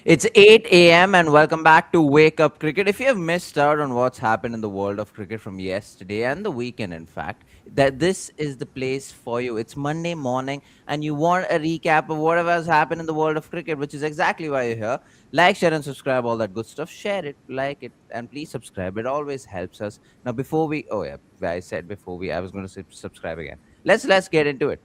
It's 8 a.m. and welcome back to Wake Up Cricket. If you have missed out on what's happened in the world of cricket from yesterday and the weekend, in fact, that this is the place for you. It's Monday morning and you want a recap of whatever has happened in the world of cricket, which is exactly why you're here. Like, share, and subscribe, all that good stuff. Share it, like it, and please subscribe. It always helps us. Now, before we, oh yeah, I said before we, I was going to say subscribe again. Let's get into it.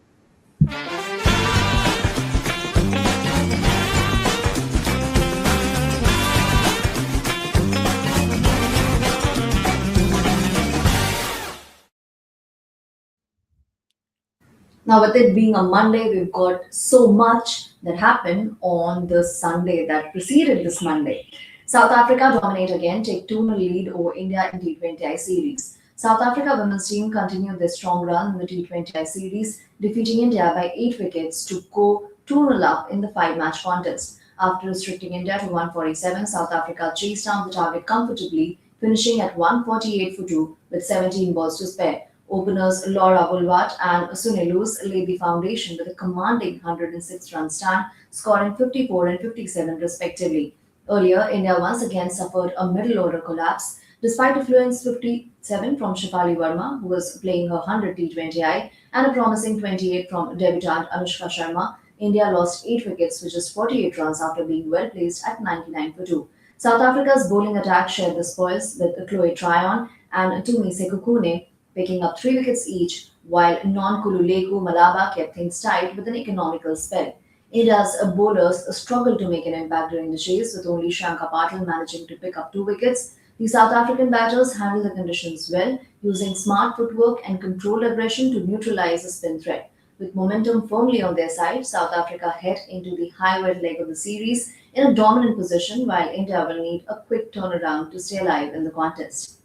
Now, with it being a Monday, we've got so much that happened on the Sunday that preceded this Monday. South Africa dominate again, take 2-0 lead over India in T20I series. South Africa women's team continued their strong run in the T20I series, defeating India by 8 wickets to go 2-0 up in the 5-match contest. After restricting India to 147, South Africa chased down the target comfortably, finishing at 148 for 2 with 17 balls to spare. Openers Laura Wolvaardt and Sune Luus laid the foundation with a commanding 106-run stand, scoring 54 and 57 respectively. Earlier, India once again suffered a middle order collapse. Despite a fluent 57 from Shefali Verma, who was playing her 100 T20I, and a promising 28 from debutant Anushka Sharma, India lost 8 wickets for just 48 runs after being well placed at 99 for 2. South Africa's bowling attack shared the spoils with Chloe Tryon and Tumi Sekukune picking up 3 wickets each, while non-Kululeku Malaba kept things tight with an economical spell. India's bowlers struggled to make an impact during the chase, with only Shanka Patil managing to pick up 2 wickets. The South African batters handled the conditions well, using smart footwork and controlled aggression to neutralize the spin threat. With momentum firmly on their side, South Africa head into the high-weight leg of the series in a dominant position, while India will need a quick turnaround to stay alive in the contest.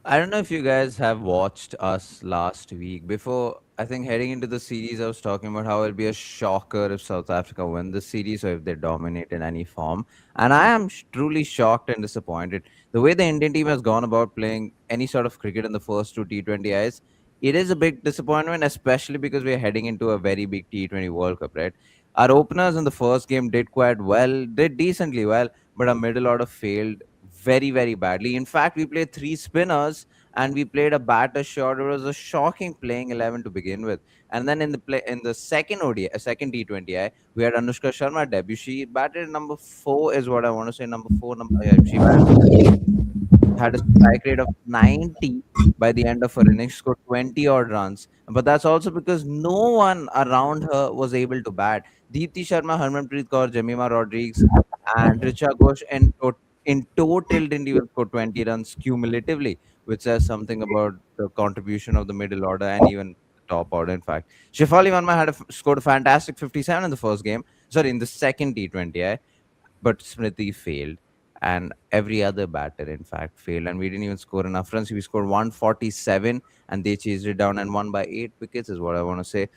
I don't know if you guys have watched us last week. Before, I think heading into the series, I was talking about how it'll be a shocker if South Africa win the series or if they dominate in any form. And I am truly shocked and disappointed. The way the Indian team has gone about playing any sort of cricket in the first two T20Is, it is a big disappointment, especially because we're heading into a very big T20 World Cup, right? Our openers in the first game did quite well, did decently well, but our middle order failed very badly. In fact, we played three spinners and we played a batter short. It was a shocking playing 11 to begin with. And then in the second ODI, second T20I, we had Anushka Sharma debut. She batted number 4 is what I want to say. Number 4, yeah, she batted number 4, had a strike rate of 90 by the end of her innings, scored 20 odd runs. But that's also because no one around her was able to bat. Deepti Sharma, Harmanpreet Kaur, Jemima Rodriguez, and Richa Ghosh in total didn't even score 20 runs cumulatively, which says something about the contribution of the middle order and even the top order, in fact. Shefali Verma scored a fantastic 57 in the first game, sorry, in the second T20I, but Smriti failed. And every other batter, in fact, failed. And we didn't even score enough runs. We scored 147 and they chased it down and won by 8 wickets, is what I want to say.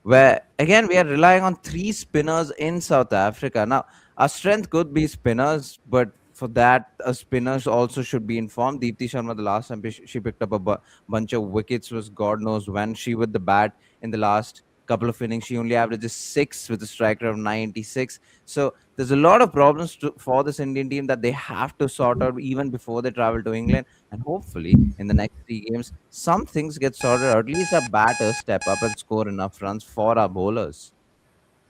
Where, again, we are relying on three spinners in South Africa. Now, our strength could be spinners, but for that, spinners also should be informed. Deepti Sharma, the last time she picked up a bunch of wickets, was God knows when. She with the bat in the last couple of innings, she only averages 6 with a strike rate of 96. So there's a lot of problems for this Indian team that they have to sort out even before they travel to England. And hopefully, in the next 3 games, some things get sorted, or at least our batters step up and score enough runs for our bowlers.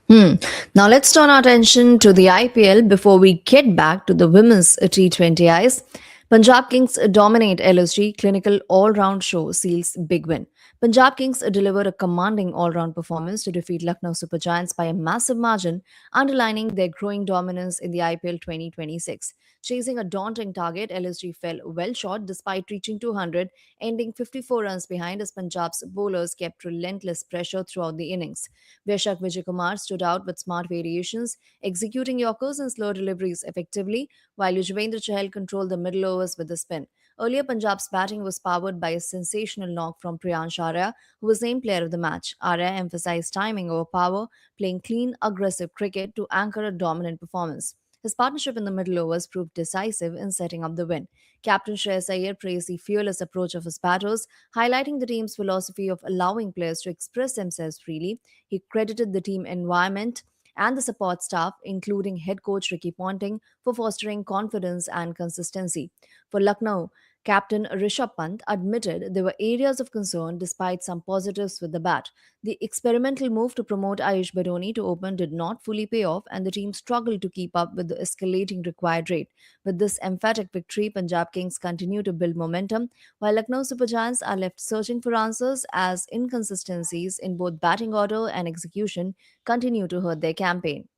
Hmm. Now let's turn our attention to the IPL before we get back to the women's T20Is. Punjab Kings dominate LSG clinical all-round show seals big win. Punjab Kings deliver a commanding all-round performance to defeat Lucknow Super Giants by a massive margin, underlining their growing dominance in the IPL 2026. Chasing a daunting target, LSG fell well short despite reaching 200, ending 54 runs behind as Punjab's bowlers kept relentless pressure throughout the innings. Veshak Vijayakumar stood out with smart variations, executing Yorkers and slow deliveries effectively, while Yuzvendra Chahal controlled the middle overs with the spin. Earlier, Punjab's batting was powered by a sensational knock from Priyansh Arya, who was named player of the match. Arya emphasized timing over power, playing clean, aggressive cricket to anchor a dominant performance. His partnership in the middle overs proved decisive in setting up the win. Captain Shreyas Iyer praised the fearless approach of his batters, highlighting the team's philosophy of allowing players to express themselves freely. He credited the team environment and the support staff, including head coach Ricky Ponting, for fostering confidence and consistency. For Lucknow, Captain Rishabh Pant admitted there were areas of concern despite some positives with the bat. The experimental move to promote Ayush Badoni to open did not fully pay off, and the team struggled to keep up with the escalating required rate. With this emphatic victory, Punjab Kings continue to build momentum, while Lucknow Super Giants are left searching for answers as inconsistencies in both batting order and execution continue to hurt their campaign.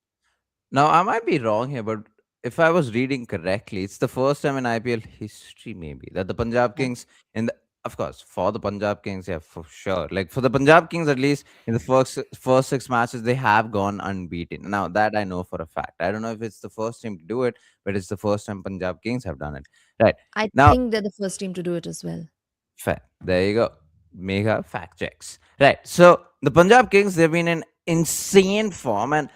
Now, I might be wrong here, but if I was reading correctly, it's the first time in IPL history, maybe, that the Punjab Kings, in the, of course, for the Punjab Kings, yeah, for sure. Like for the Punjab Kings, at least in the first six matches, they have gone unbeaten. Now that I know for a fact. I don't know if it's the first team to do it, but it's the first time Punjab Kings have done it. Right I now, think they're the first team to do it as well. fair. There you go. Mega fact checks. Right. So the Punjab Kings, they've been in insane form, and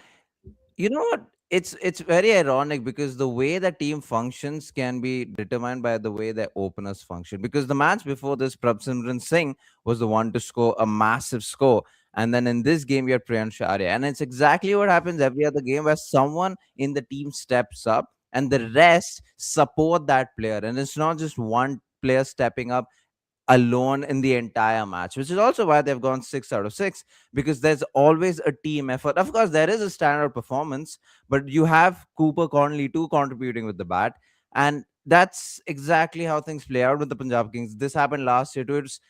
you know what, it's very ironic because the way the team functions can be determined by the way their openers function, because the match before this, Prabsimran Singh was the one to score a massive score, and then in this game you had Priyansh Arya, and it's exactly what happens every other game where someone in the team steps up and the rest support that player, and it's not just one player stepping up alone in the entire match, which is also why they've gone 6 out of 6, because there's always a team effort. Of course, there is a standard performance, but you have Cooper Conley too contributing with the bat, and that's exactly how things play out with the Punjab Kings. This happened last year too. It's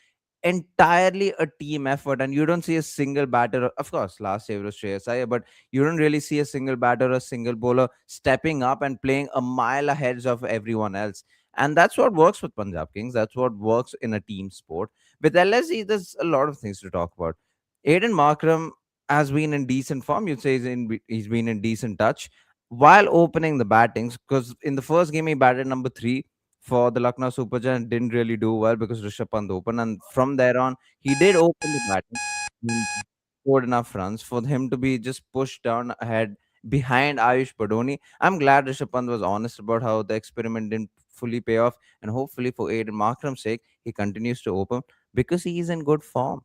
entirely a team effort, and you don't see a single batter. Of course, last year it was Shreyas Iyer, but you don't really see a single batter or a single bowler stepping up and playing a mile ahead of everyone else. And that's what works with Punjab Kings. That's what works in a team sport. With LSE, there's a lot of things to talk about. Aiden Markram has been in decent form. You'd say he's been in decent touch while opening the battings, because in the first game he batted number 3 for the Lucknow Super Giants, didn't really do well because Rishabh Pant opened, and from there on he did open the batting and scored enough runs for him to be just pushed down ahead behind Ayush Badoni. I'm glad Rishabh Pant was honest about how the experiment didn't fully pay off, and hopefully for Aiden Markram's sake, he continues to open because he is in good form.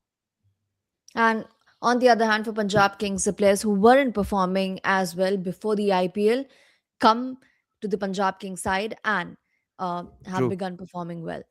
And on the other hand, for Punjab Kings, the players who weren't performing as well before the IPL come to the Punjab Kings side and have True. begun performing well.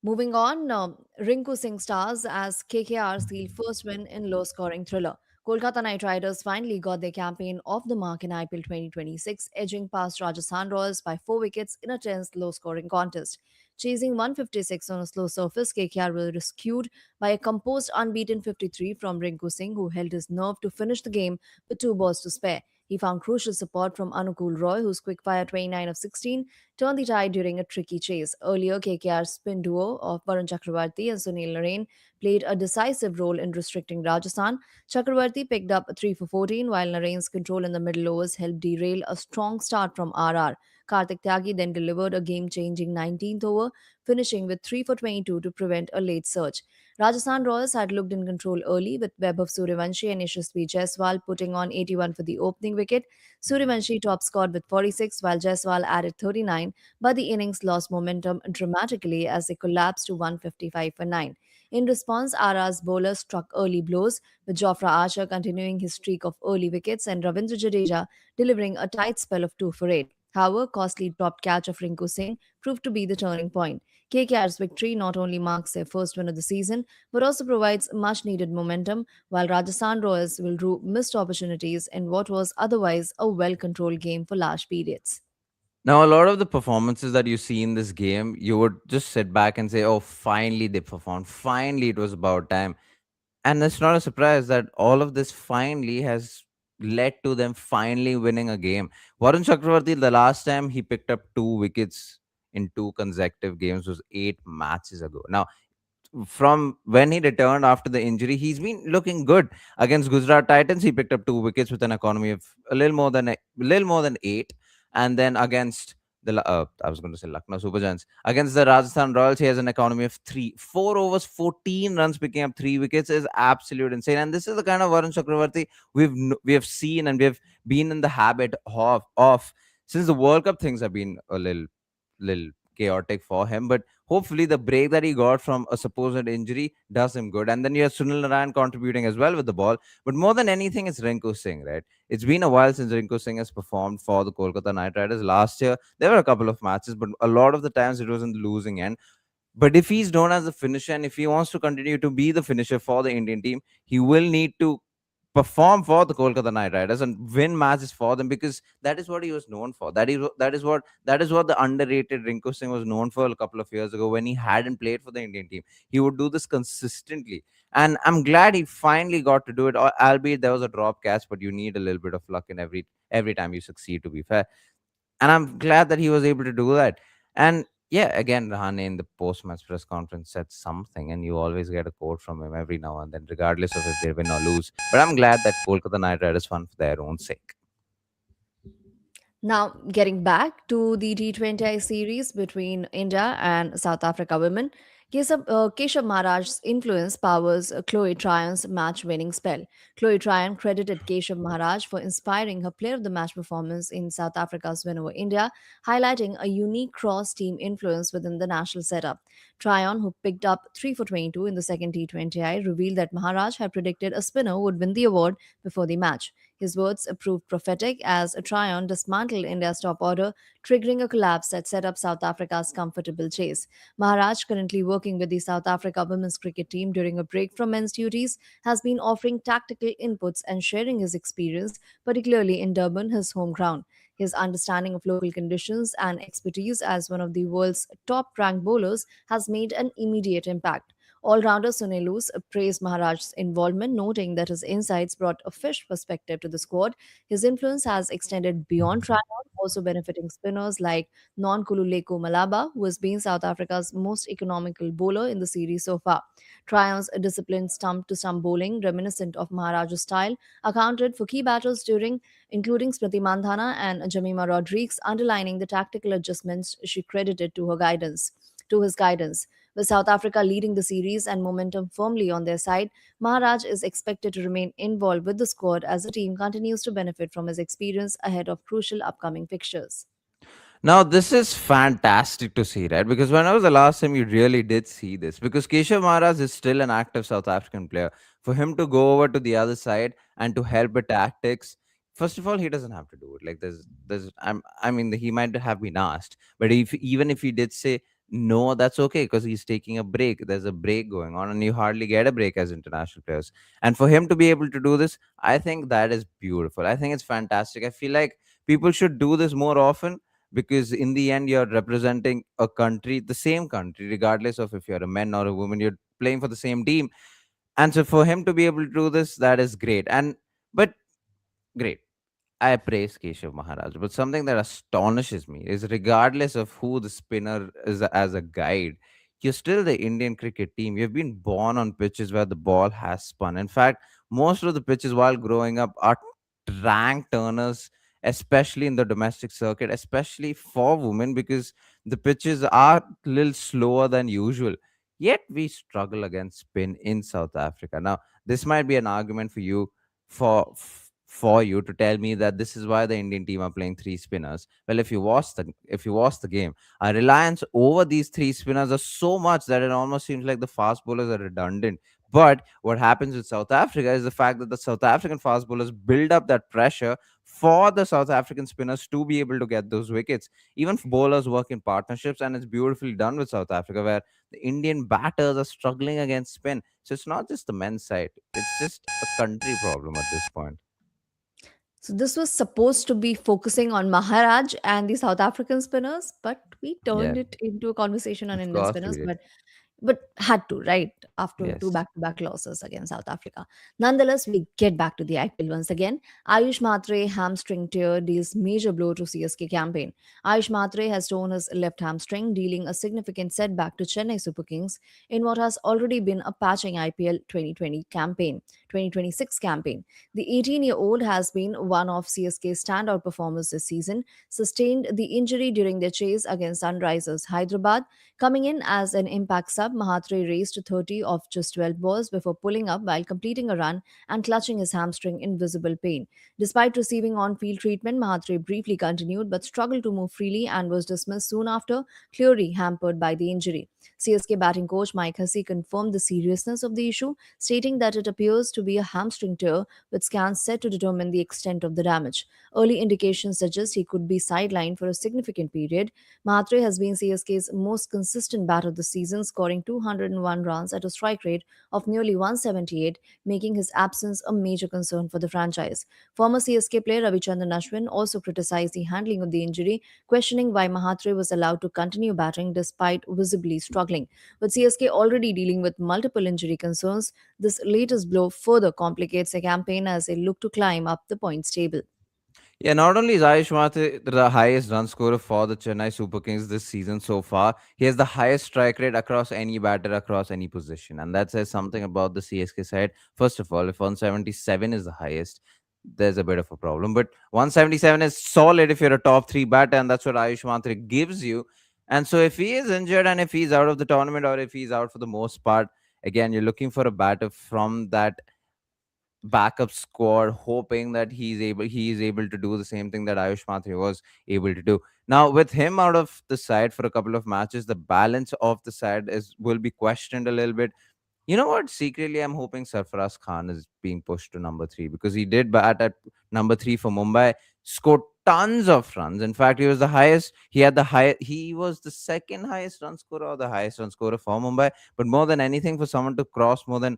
Moving on, Rinku Singh stars as KKR seal first win in low-scoring thriller. Kolkata Knight Riders finally got their campaign off the mark in IPL 2026, edging past Rajasthan Royals by 4 wickets in a tense, low-scoring contest. Chasing 156 on a slow surface, KKR were rescued by a composed, unbeaten 53 from Rinku Singh, who held his nerve to finish the game with 2 balls to spare. He found crucial support from Anukul Roy, whose quick-fire 29 of 16 turned the tide during a tricky chase. Earlier, KKR's spin duo of Varun Chakravarti and Sunil Narine played a decisive role in restricting Rajasthan. Chakravarti picked up 3 for 14, while Narine's control in the middle overs helped derail a strong start from RR. Karthik Tyagi then delivered a game-changing 19th over, finishing with 3 for 22 to prevent a late surge. Rajasthan Royals had looked in control early, with Vaibhav Suryavanshi and Yashasvi Jaiswal putting on 81 for the opening wicket. Suryavanshi top scored with 46, while Jaiswal added 39, but the innings lost momentum dramatically as they collapsed to 155 for 9. In response, Ara's bowlers struck early blows, with Jofra Archer continuing his streak of early wickets and Ravindra Jadeja delivering a tight spell of 2 for 8. However, costly dropped catch of Rinku Singh proved to be the turning point. KKR's victory not only marks their first win of the season, but also provides much needed momentum, while Rajasthan Royals will rue missed opportunities in what was otherwise a well controlled game for large periods. Now, a lot of the performances that you see in this game, you would just sit back and say, "Oh, finally they performed. Finally, it was about time." And it's not a surprise that all of this finally has led to them finally winning a game. Varun Chakravarti, the last time he picked up 2 wickets in 2 consecutive games was 8 matches ago. Now, from when he returned after the injury, he's been looking good. Against Gujarat Titans, he picked up 2 wickets with an economy of a little more than 8, and then against I was going to say Lucknow Super Giants, against the Rajasthan Royals, he has an economy of 3, 4 overs, 14 runs, picking up 3 wickets is absolute insane. And this is the kind of Varun Chakravarti we have seen and we have been in the habit of since the World Cup. Things have been a little chaotic for him, but hopefully the break that he got from a supposed injury does him good. And then you have Sunil Narayan contributing as well with the ball. But more than anything, it's Rinku Singh, right? It's been a while since Rinku Singh has performed for the Kolkata Knight Riders. Last year, there were a couple of matches, but a lot of the times it was in the losing end. But if he's known as a finisher and if he wants to continue to be the finisher for the Indian team, he will need to perform for the Kolkata Knight Riders and win matches for them, because that is what he was known for. That is what the underrated Rinku Singh was known for a couple of years ago when he hadn't played for the Indian team. He would do this consistently, and I'm glad he finally got to do it. Albeit there was a drop catch, but you need a little bit of luck in every time you succeed. To be fair, and I'm glad that he was able to do that. And yeah, again, Rahane in the post-match press conference said something, and you always get a quote from him every now and then, regardless of if they win or lose. But I'm glad that Kolkata Knight Riders won for their own sake. Now, getting back to the T20I series between India and South Africa women, Keshav Maharaj's influence powers Chloe Tryon's match winning spell. Chloe Tryon credited Keshav Maharaj for inspiring her player of the match performance in South Africa's win over India, highlighting a unique cross team influence within the national setup. Tryon, who picked up 3 for 22 in the second T20I, revealed that Maharaj had predicted a spinner would win the award before the match. His words proved prophetic as Tryon dismantled India's top order, triggering a collapse that set up South Africa's comfortable chase. Maharaj, currently working with the South Africa women's cricket team during a break from men's duties, has been offering tactical inputs and sharing his experience, particularly in Durban, his home ground. His understanding of local conditions and expertise as one of the world's top ranked bowlers has made an immediate impact. All rounder Sune Luus praised Maharaj's involvement, noting that his insights brought a fresh perspective to the squad. His influence has extended beyond trial, also benefiting spinners like Non Kululeko Malaba, who has been South Africa's most economical bowler in the series so far. Tryon's disciplined stump to stump bowling, reminiscent of Maharaj's style, accounted for key battles during, including Smriti Mandhana and Jamima Rodriguez, underlining the tactical adjustments she credited to her guidance. To his guidance. With South Africa leading the series and momentum firmly on their side, Maharaj is expected to remain involved with the squad as the team continues to benefit from his experience ahead of crucial upcoming fixtures. Now, this is fantastic to see, right? Because when was the last time you really did see this? Because Keshav Maharaj is still an active South African player. For him to go over to the other side and to help with tactics, first of all, he doesn't have to do it. Like I mean, he might have been asked, but if even if he did say no, that's okay because he's taking a break. There's a break going on, and you hardly get a break as international players. And for him to be able to do this, I think that is beautiful. I think it's fantastic. I feel like people should do this more often, because in the end you're representing a country, the same country, regardless of if you're a man or a woman, you're playing for the same team. And so for him to be able to do this, that is great. And but great, I praise Keshav Maharaj, but something that astonishes me is, regardless of who the spinner is as a guide, you're still the Indian cricket team. You've been born on pitches where the ball has spun. In fact, most of the pitches while growing up are rank turners, especially in the domestic circuit, especially for women, because the pitches are a little slower than usual. Yet we struggle against spin in South Africa. Now, this might be an argument for you, for you to tell me that this is why the Indian team are playing three spinners. Well, if you watch the game, our reliance over these three spinners are so much that it almost seems like the fast bowlers are redundant. But what happens with South Africa is the fact that the South African fast bowlers build up that pressure for the South African spinners to be able to get those wickets. Even bowlers work in partnerships, and it's beautifully done with South Africa, where the Indian batters are struggling against spin. So it's not just the men's side; it's just a country problem at this point. So this was supposed to be focusing on Maharaj and the South African spinners, but we Yeah, turned it into a conversation on of Indian course we spinners. did. But had to, right, after two Yes. back-to-back losses against South Africa. Nonetheless, we get back to the IPL once again. Ayush Matre hamstring tear deals major blow to CSK campaign. Ayush Matre has torn his left hamstring, dealing a significant setback to Chennai Super Kings in what has already been a patching IPL 2026 campaign. The 18-year-old has been one of CSK's standout performers this season, sustained the injury during their chase against Sunrisers Hyderabad, coming in as an impact sub up, Mahatre raced to 30 off just 12 balls before pulling up while completing a run and clutching his hamstring in visible pain. Despite receiving on field treatment, Mahatre briefly continued but struggled to move freely and was dismissed soon after, clearly hampered by the injury. CSK batting coach Mike Hussey confirmed the seriousness of the issue, stating that it appears to be a hamstring tear, with scans set to determine the extent of the damage. Early indications suggest he could be sidelined for a significant period. Mhatre has been CSK's most consistent batter this season, scoring 201 runs at a strike rate of nearly 178, making his absence a major concern for the franchise. Former CSK player Ravichandran Ashwin also criticized the handling of the injury, questioning why Mhatre was allowed to continue batting despite visibly struggling. With CSK already dealing with multiple injury concerns, this latest blow further complicates the campaign as they look to climb up the points table. Yeah, not only is Ayush Mathur the highest run scorer for the Chennai Super Kings this season so far, he has the highest strike rate across any batter across any position. And that says something about the CSK side. First of all, if 177 is the highest, there's a bit of a problem. But 177 is solid if you're a top three batter, and that's what Ayush Mathur gives you. And so if he is injured and if he's out of the tournament or if he's out for the most part, again, you're looking for a batter from that backup squad, hoping that he is able to do the same thing that Ayush Mathur was able to do. Now, with him out of the side for a couple of matches, the balance of the side is will be questioned a little bit. You know what? Secretly, I'm hoping Sarfaraz Khan is being pushed to number three because he did bat at number three for Mumbai, scored tons of runs. In fact, he was the highest. He had the high. He was the second highest run scorer or the highest run scorer for Mumbai. But more than anything, for someone to cross more than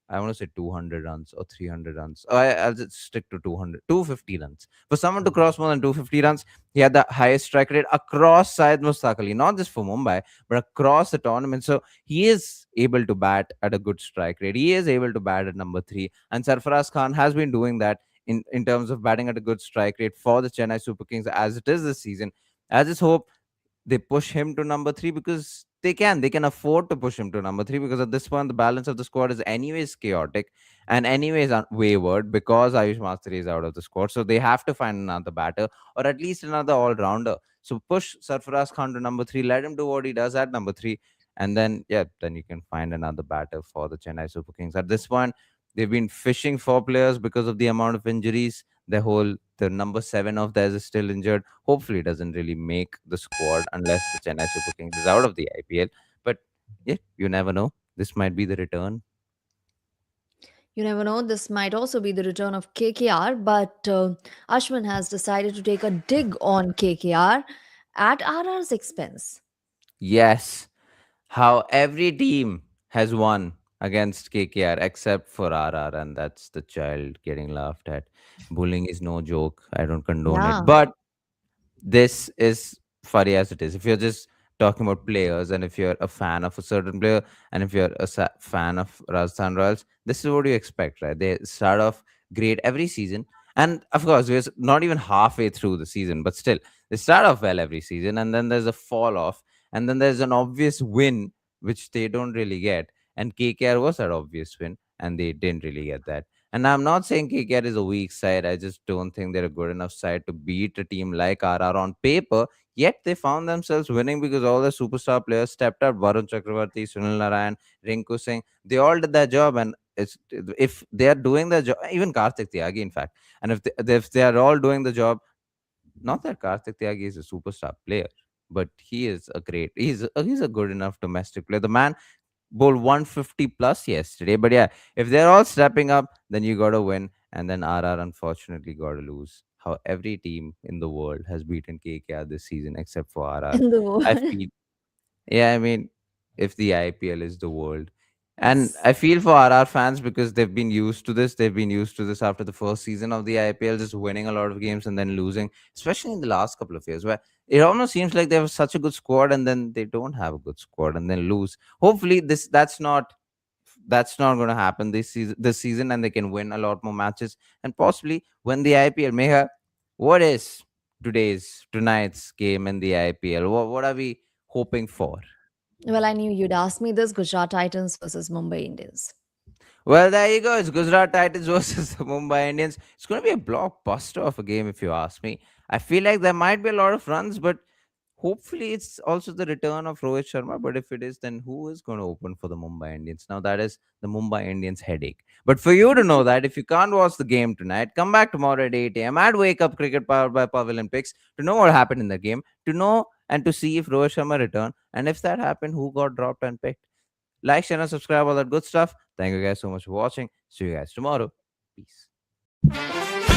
I want to say 200 runs or 300 runs. I'll just stick to 200, 250 runs. For someone to cross more than 250 runs, he had the highest strike rate across Syed Mustaq Ali, not just for Mumbai, but across the tournament. So he is able to bat at a good strike rate. He is able to bat at number three. And Sarfaraz Khan has been doing that in terms of batting at a good strike rate for the Chennai Super Kings as it is this season. I just hope they push him to number three because they can afford to push him to number three because at this point the balance of the squad is anyways chaotic and anyways wayward because Ayush Mastri is out of the squad, so they have to find another batter or at least another all-rounder. So push Sarfaraz Khan to number three, let him do what he does at number three, and then yeah, then you can find another batter for the Chennai Super Kings. At this point, they've been fishing for players because of the amount of injuries. The number seven of theirs is still injured. Hopefully, it doesn't really make the squad unless the Chennai Super Kings is out of the IPL. But yeah, you never know. This might be the return. You never know, this might also be the return of KKR, but Ashwin has decided to take a dig on KKR at RR's expense. Yes, how every team has won against KKR except for RR, and that's the child getting laughed at. Bullying is no joke. I don't condone it. Yeah. But this is funny as it is. If you're just talking about players and if you're a fan of a certain player and if you're a fan of Rajasthan Royals, this is what you expect, right? They start off great every season. And of course, we're not even halfway through the season, but still, they start off well every season. And then there's a fall off. And then there's an obvious win, which they don't really get. And KKR was that obvious win, and they didn't really get that. And I'm not saying KKR is a weak side. I just don't think they're a good enough side to beat a team like RR on paper. Yet they found themselves winning because all the superstar players stepped up. Varun Chakravarti, Sunil Narayan, Rinku Singh, they all did their job. And if they are doing their job, even Karthik Tyagi, in fact, and if they are all doing the job, not that Karthik Tyagi is a superstar player, but he's a good enough domestic player. The man bowl 150 plus yesterday. But yeah, if they're all stepping up, then you got to win. And then RR unfortunately got to lose. How every team in the world has beaten KKR this season except for RR. In the world. I feel, yeah, I mean, if the IPL is the world. And Yes. I feel for RR fans because they've been used to this. They've been used to this after the first season of the IPL, just winning a lot of games and then losing, especially in the last couple of years, where it almost seems like they have such a good squad and then they don't have a good squad and then lose. Hopefully, that's not going to happen this season, and they can win a lot more matches and possibly win the IPL. Megha, what is tonight's game in the IPL? What are we hoping for? Well, I knew you'd ask me this: Gujarat Titans versus Mumbai Indians. Well, there you go. It's Gujarat Titans versus the Mumbai Indians. It's going to be a blockbuster of a game, if you ask me. I feel like there might be a lot of runs, but hopefully it's also the return of Rohit Sharma. But if it is, then who is going to open for the Mumbai Indians? Now that is the Mumbai Indians headache. But for you to know that, if you can't watch the game tonight, come back tomorrow at 8 a.m. at Wake Up Cricket powered by Pavilion Picks to know what happened in the game, to know and to see if Rohit Sharma returned, and if that happened, who got dropped and picked. Like, share, and subscribe, all that good stuff. Thank you guys so much for watching. See you guys tomorrow. Peace.